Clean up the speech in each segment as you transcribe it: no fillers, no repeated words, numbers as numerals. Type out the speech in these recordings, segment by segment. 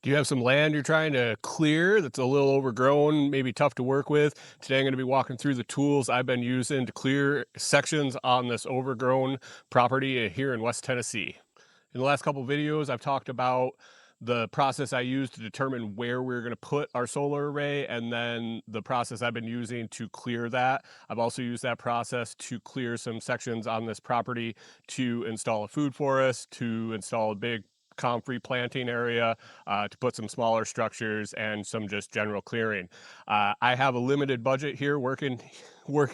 Do you have some land you're trying to clear that's a little overgrown, maybe tough to work with? Today I'm going to be walking through the tools I've been using to clear sections on this overgrown property here in West Tennessee. In the last couple of videos, I've talked about the process I use to determine where we're going to put our solar array, and then the process I've been using to clear that. I've also used that process to clear some sections on this property to install a food forest, to install a big comfrey planting area, to put some smaller structures and some just general clearing. I have a limited budget here working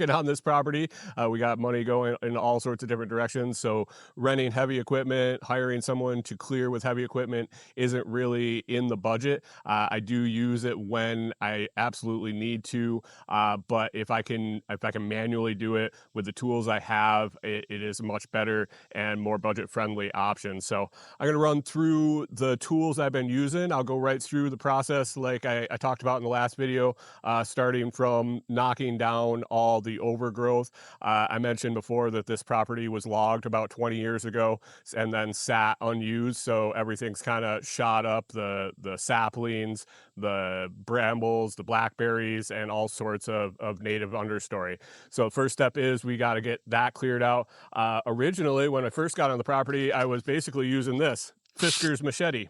on this property. We got money going in all sorts of different directions, so renting heavy equipment, hiring someone to clear with heavy equipment isn't really in the budget. I do use it when I absolutely need to, but if I can manually do it with the tools I have, it is a much better and more budget friendly option. So I'm going to run through the tools I've been using. I'll go right through the process like I talked about in the last video, starting from knocking down all the overgrowth. I mentioned before that this property was logged about 20 years ago and then sat unused, so everything's kind of shot up, the saplings, the brambles, the blackberries, and all sorts of native understory. So first step is we got to get that cleared out. Originally, when I first got on the property, I was basically using this Fiskars machete,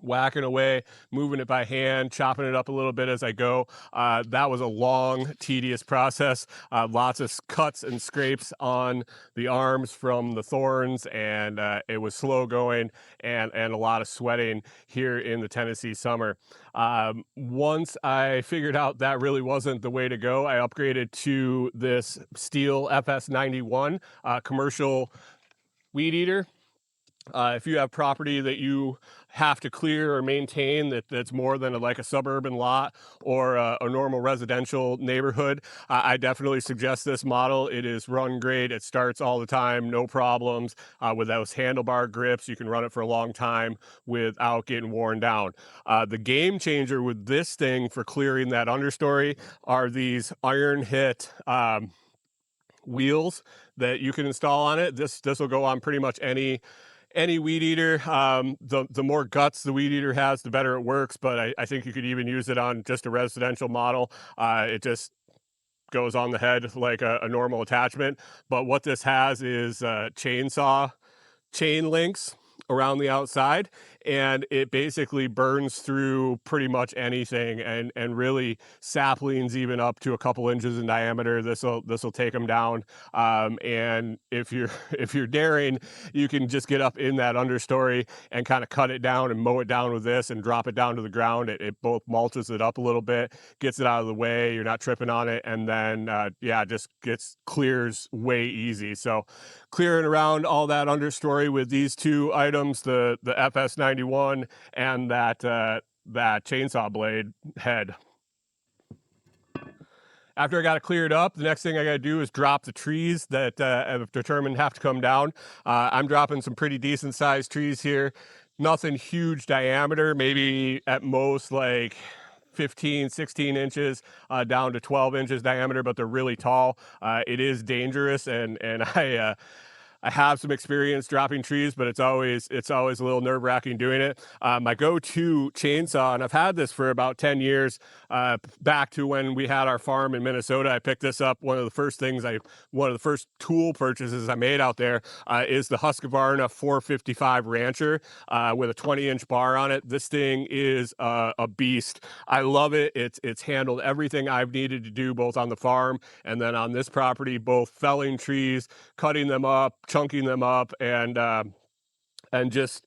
whacking away, moving it by hand, chopping it up a little bit as I go. That was a long, tedious process. Lots of cuts and scrapes on the arms from the thorns, and it was slow going and a lot of sweating here in the Tennessee summer. Once I figured out that really wasn't the way to go, I upgraded to this Stihl FS91 commercial weed eater. If you have property that you have to clear or maintain that's more than like a suburban lot or a normal residential neighborhood, I definitely suggest this model. It is run great. It starts all the time, no problems. With those handlebar grips, you can run it for a long time without getting worn down. The game changer with this thing for clearing that understory are these iron hit wheels that you can install on it. This will go on pretty much any weed eater. The more guts the weed eater has, the better it works, but I think you could even use it on just a residential model. It just goes on the head like a normal attachment. But what this has is chainsaw chain links around the outside, and it basically burns through pretty much anything, and really saplings even up to a couple inches in diameter. This will take them down. And if you're if you're daring, you can just get up in that understory and kind of cut it down and mow it down with this and drop it down to the ground. It both mulches it up a little bit, gets it out of the way, you're not tripping on it, and then yeah, just gets clears way easy. So clearing around all that understory with these two items, the FS91 and that chainsaw blade head. After I got it cleared up, the next thing I got to do is drop the trees that I've determined have to come down. I'm dropping some pretty decent sized trees here. Nothing huge diameter, maybe at most like 15, 16 inches down to 12 inches diameter, but they're really tall. It is dangerous, and I have some experience dropping trees, but it's always a little nerve-wracking doing it. My go-to chainsaw, and I've had this for about 10 years, back to when we had our farm in Minnesota. I picked this up. One of the first tool purchases I made out there is the Husqvarna 455 Rancher with a 20-inch bar on it. This thing is a beast. I love it. It's handled everything I've needed to do both on the farm and then on this property, both felling trees, cutting them up, chunking them up, and just,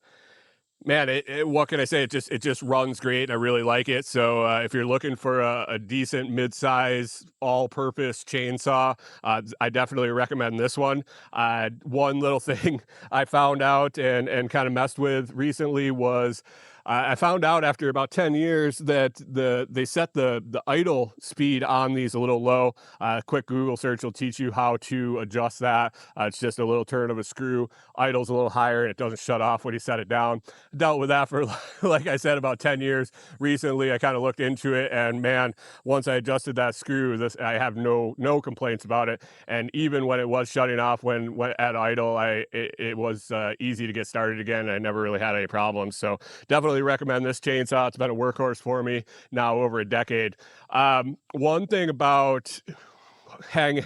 man, what can I say? It just runs great, and I really like it. So if you're looking for a decent mid-size all-purpose chainsaw, I definitely recommend this one. One little thing I found out and kind of messed with recently was I found out after about 10 years that they set the idle speed on these a little low. Quick Google search will teach you how to adjust that. It's just a little turn of a screw. Idle's a little higher, and it doesn't shut off when you set it down. dealt with that for like I said, about 10 years. Recently I kind of looked into it, and man, once I adjusted that screw, this I have no complaints about it. And even when it was shutting off when at idle, it was easy to get started again. I never really had any problems. So definitely recommend this chainsaw. It's been a workhorse for me now over a decade. One thing about hang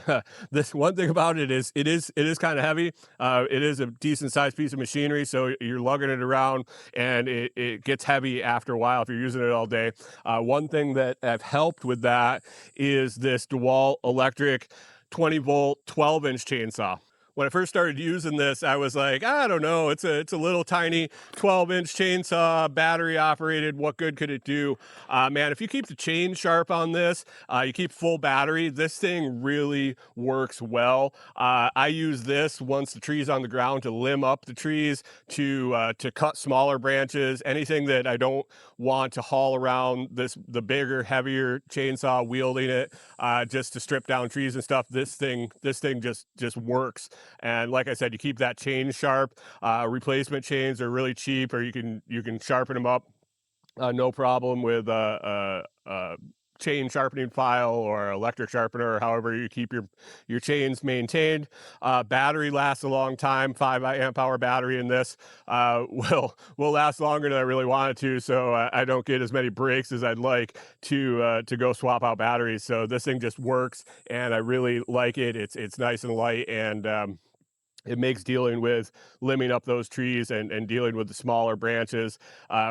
this one thing about it is it is kind of heavy. It is a decent sized piece of machinery, so you're lugging it around, and it gets heavy after a while if you're using it all day. One thing that have helped with that is this DeWalt electric 20-volt 12-inch chainsaw. When I first started using this, I was like, I don't know, it's a little tiny 12-inch chainsaw, battery operated. What good could it do? Man, if you keep the chain sharp on this, you keep full battery, this thing really works well. I use this once the tree's on the ground to limb up the trees, to cut smaller branches, anything that I don't want to haul around the bigger, heavier chainsaw wielding it, just to strip down trees and stuff. This thing just works. And like I said, you keep that chain sharp. Replacement chains are really cheap, or you can sharpen them up, no problem, with a chain sharpening file or electric sharpener, or however you keep your chains maintained. Battery lasts a long time. 5 amp hour battery in this will last longer than I really wanted to. So I don't get as many breaks as I'd like to go swap out batteries. So this thing just works, and I really like it. It's nice and light, and it makes dealing with limbing up those trees and dealing with the smaller branches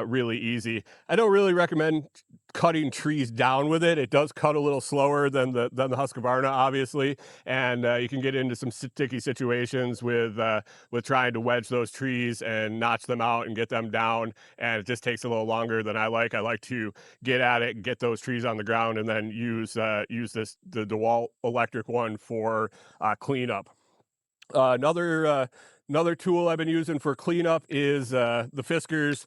really easy. I don't really recommend cutting trees down with it. It does cut a little slower than the Husqvarna, obviously, and you can get into some sticky situations with trying to wedge those trees and notch them out and get them down. And it just takes a little longer than I like. I like to get at it, get those trees on the ground, and then use the DeWalt electric one for cleanup. Another tool I've been using for cleanup is the Fiskars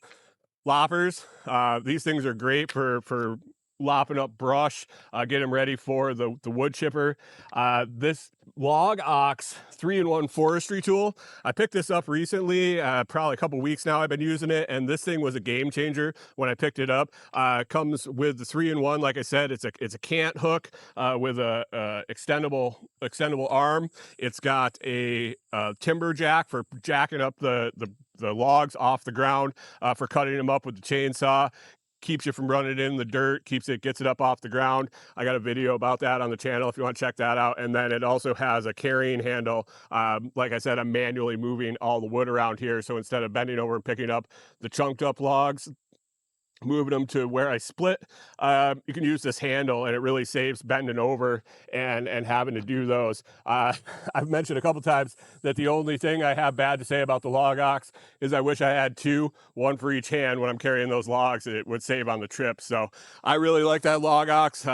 Loppers. These things are great for lopping up brush, get them ready for the wood chipper. This LogOX 3-in-1 forestry tool, I picked this up recently, probably a couple weeks now I've been using it, and this thing was a game changer when I picked it up. It comes with the 3-in-1. Like I said, it's a cant hook with a extendable arm. It's got a timber jack for jacking up the logs off the ground, for cutting them up with the chainsaw. Keeps you from running in the dirt, gets it up off the ground. I got a video about that on the channel if you want to check that out. And then it also has a carrying handle. Like I said, I'm manually moving all the wood around here, so instead of bending over and picking up the chunked up logs, moving them to where I split, you can use this handle, and it really saves bending over and having to do those. I've mentioned a couple times that the only thing I have bad to say about the LogOX is I wish I had two, one for each hand when I'm carrying those logs. It would save on the trip. So I really like that LogOX.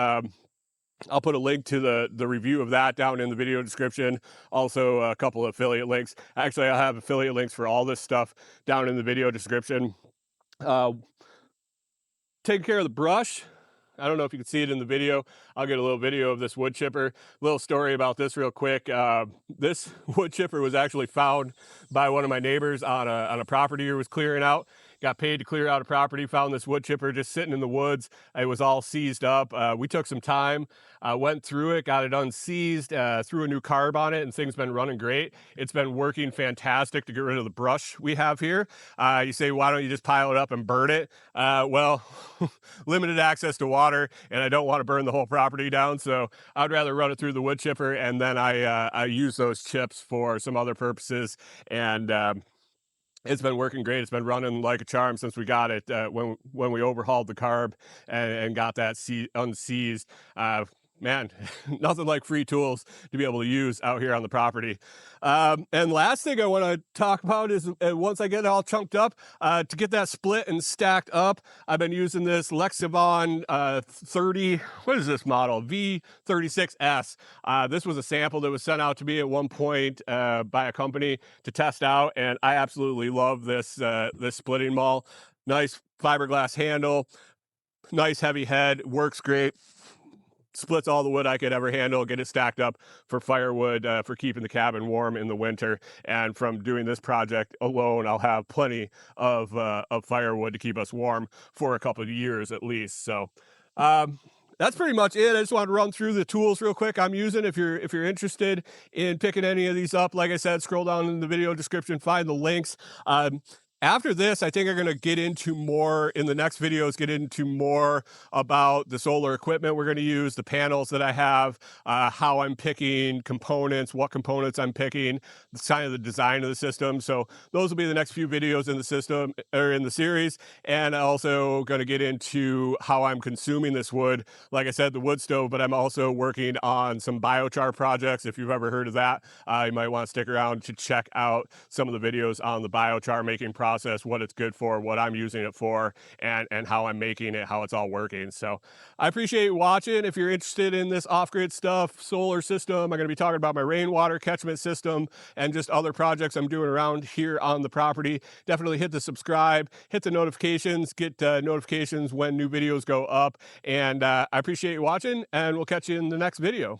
I'll put a link to the review of that down in the video description. Also, a couple of affiliate links. Actually, I'll have affiliate links for all this stuff down in the video description. Taking care of the brush, I don't know if you can see it in the video. I'll get a little video of this wood chipper. Little story about this real quick. This wood chipper was actually found by one of my neighbors on a property he was clearing out. Got paid to clear out a property, found this wood chipper just sitting in the woods. It was all seized up. We took some time, went through it, got it unseized, threw a new carb on it, and things been running great. It's been working fantastic to get rid of the brush we have here. You say, why don't you just pile it up and burn it? Well, limited access to water, and I don't want to burn the whole property down, so I'd rather run it through the wood chipper, and then I use those chips for some other purposes. And it's been working great. It's been running like a charm since we got it, when we overhauled the carb and got that unseized. Man, nothing like free tools to be able to use out here on the property. And last thing I want to talk about is, once I get it all chunked up, to get that split and stacked up, I've been using this Lexivon 30, what is this model? V36S. This was a sample that was sent out to me at one point by a company to test out, and I absolutely love this splitting maul. Nice fiberglass handle, nice heavy head, works great. splits all the wood I could ever handle, get it stacked up for firewood, for keeping the cabin warm in the winter. And from doing this project alone, I'll have plenty of firewood to keep us warm for a couple of years at least. So, um, that's pretty much it. I just wanted to run through the tools real quick I'm using. If you're interested in picking any of these up, like I said, scroll down in the video description, find the links. After this, I think I'm going to get into more in the next videos, get into more about the solar equipment we're going to use, the panels that I have, how I'm picking components, what components I'm picking, the kind of the design of the system. So those will be the next few videos in the system or in the series. And also going to get into how I'm consuming this wood. Like I said, the wood stove, but I'm also working on some biochar projects. If you've ever heard of that, you might want to stick around to check out some of the videos on the biochar making process, what it's good for, what I'm using it for, and how I'm making it, how it's all working. So I appreciate you watching. If you're interested in this off-grid stuff, solar system, I'm going to be talking about my rainwater catchment system and just other projects I'm doing around here on the property. Definitely hit the subscribe, hit the notifications, get notifications when new videos go up. And I appreciate you watching, and we'll catch you in the next video.